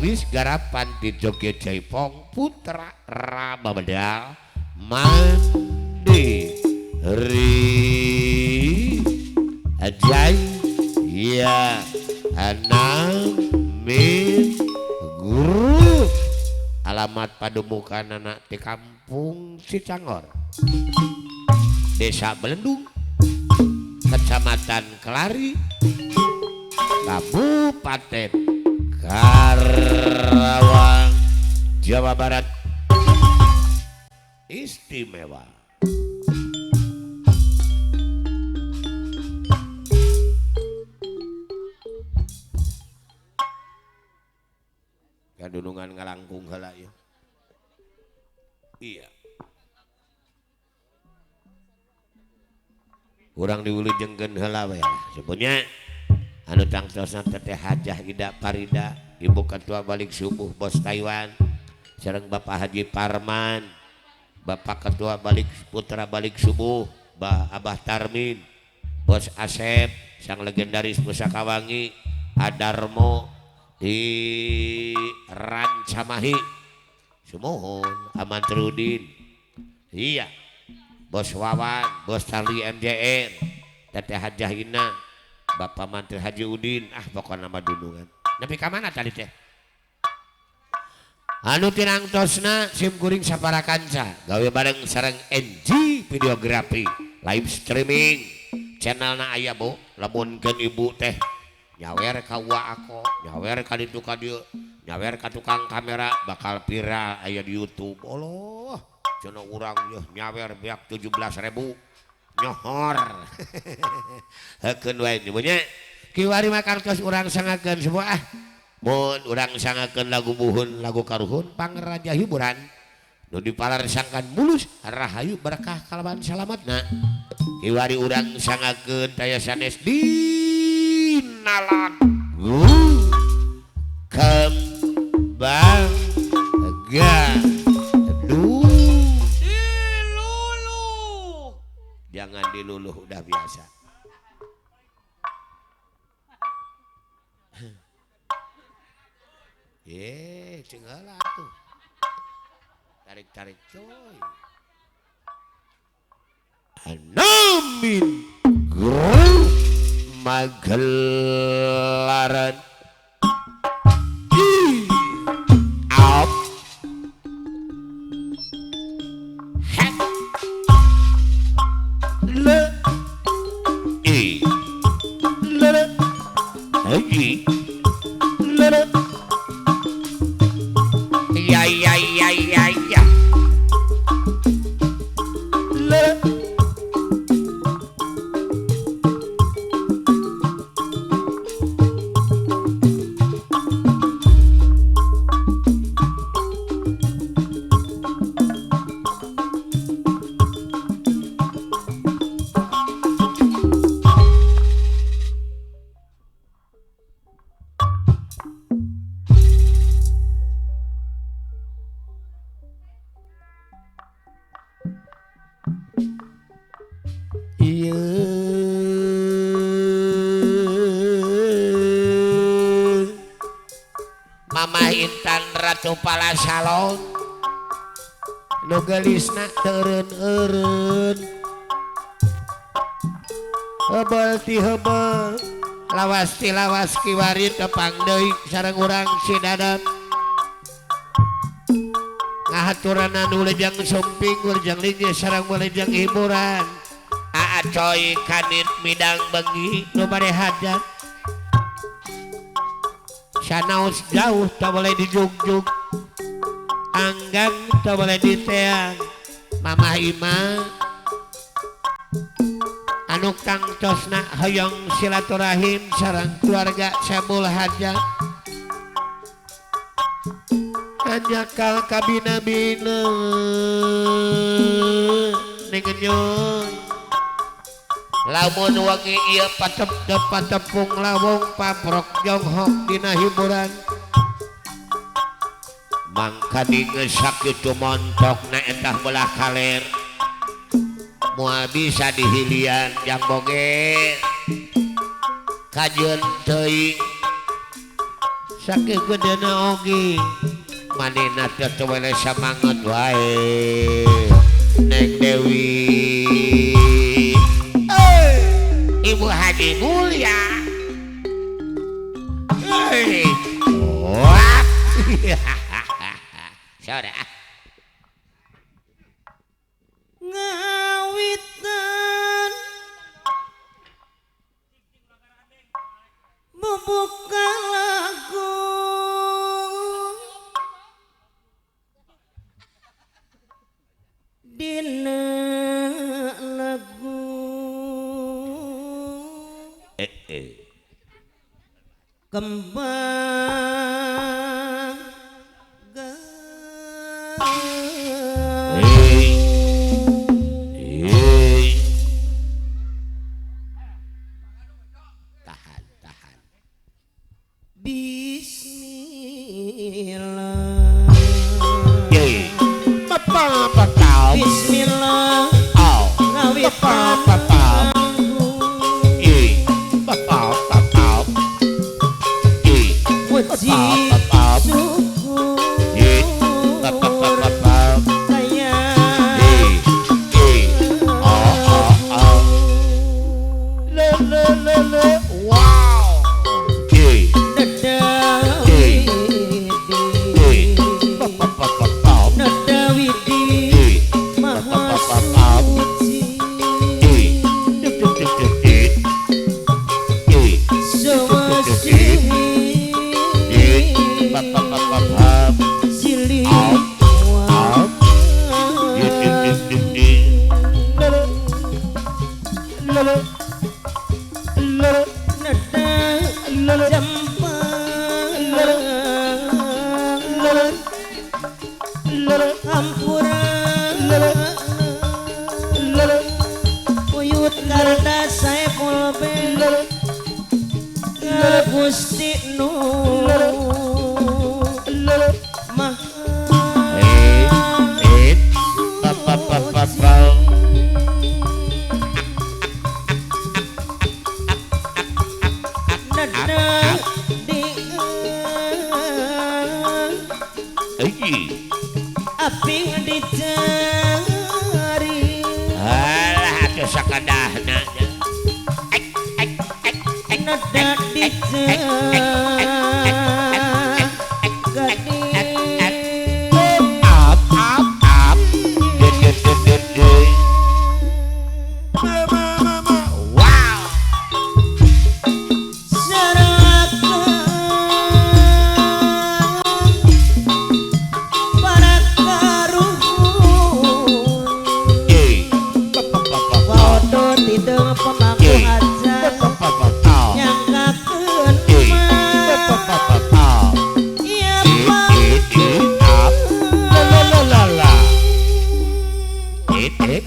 Gawis garapan di Joget Jaipong Putra Rama Bedal Mandi Ri Ajai Ya Anamin Guru alamat pademukan anak di kampung Cicangor Desa Belendung Kecamatan Kelari Kabupaten Karawang Jawa Barat istimewa. Kadunungan ngalangkung heula ya. Iya. Urang diwilujengkeun heula we lah. Sebenarnya anu tangtosna Teteh Hajah Ida Parida, Ibu Ketua Balik Subuh Bos Taiwan, sareng Bapak Haji Parman, Bapak Ketua Balik Putra Balik Subuh, Abah Tarmin, Bos Asep, sang legendaris Pusakawangi, Adarmo di Rancamahi, Sumohon, Aman Trudin, iya, Bos Wawan, Bos Charlie MJR, Teteh Hajah Ina, Bapak Mantri Haji Udin, pokoknya nama dunungan. Tapi kamana tadi teh? Anu tinang tosna sim kuring sapara kanca, gawe bareng sareng NG videografi, live streaming, channelna aya bu, lamunkeun ibu teh nyawer ka aku, nyawer ka ditu ka dieu, nyawer ka tukang kamera bakal viral aya di YouTube. Allah, cenah urang nyawer beak 17.000 nyohor. Hekeun wae nya. Kiwari makartos urang sangakeun semua mun urang sangakeun lagu buhun, lagu karuhun pangeraja hiburan nu dipalarasangkan mulus rahayu berkah kalaban salamatna. Kiwari urang sangakeun taya sanes dinalan kembang gaduh diluluh. Jangan diluluh, udah biasa. Cengalah tuh. Tarik-tarik coy. Anamin grup Magelaran up hat le e le haji le ya ya ya ya ya le Mama Intan Ratu Palasalon nu gelisna teureun-eureun heubel ti heubel lawas ti lawas kiwari tepang deui sareng urang Sidadap ngahaturan anu lejang sumping lejang linggih sareng lejang hiburan aa coy kanit midang bengi nu bade hajat sanaos jauh tak boleh dijuk-juk anggang tak boleh diteang Mama Ima anu kangtosna hoyong silaturahim sareng keluarga Sabul Hajat anjakal kabina-bina nengenyon lamun wangi ieu patepung lawong paprok jonghok dina hiburan mangka dingesak kitu montokna entah belah kaler moal bisa dihilian yang boge kajeun teuing saking gedena oge manehna teh tewele samanget wae Neng Dewi Ibu Haji Mulia wah saudara ngawitan membuka lagu dina lagu kembang tahan tahan bismillah Papa tau bismillah oh ngawit Papa tau Papa tau puji Papa syukur Papa kaya wow Nadawi Nadawidi Maha Suci Sili Nada Jampa Hampura Uyut karda saipul bel Gusti Nur Nada di aping dicari alah atuh sakadahna nada dicari up wow para karuhun foto tidung pemangku aja yang ngakeun iya wow mula bade diri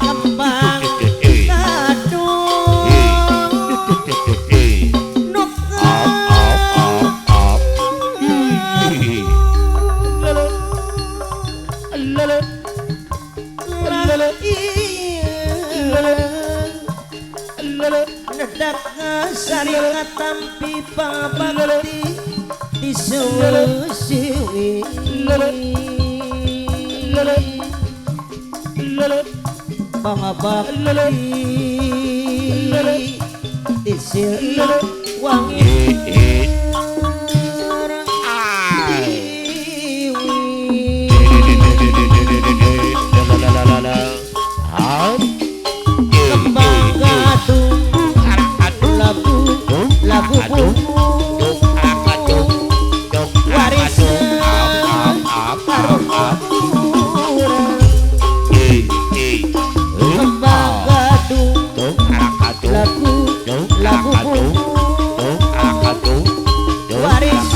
kembang kadung nedak saringat tampi pangabakti disuwi pangabakti disir wangi kembang gadung lagu warisan kembang gadung lagu warisan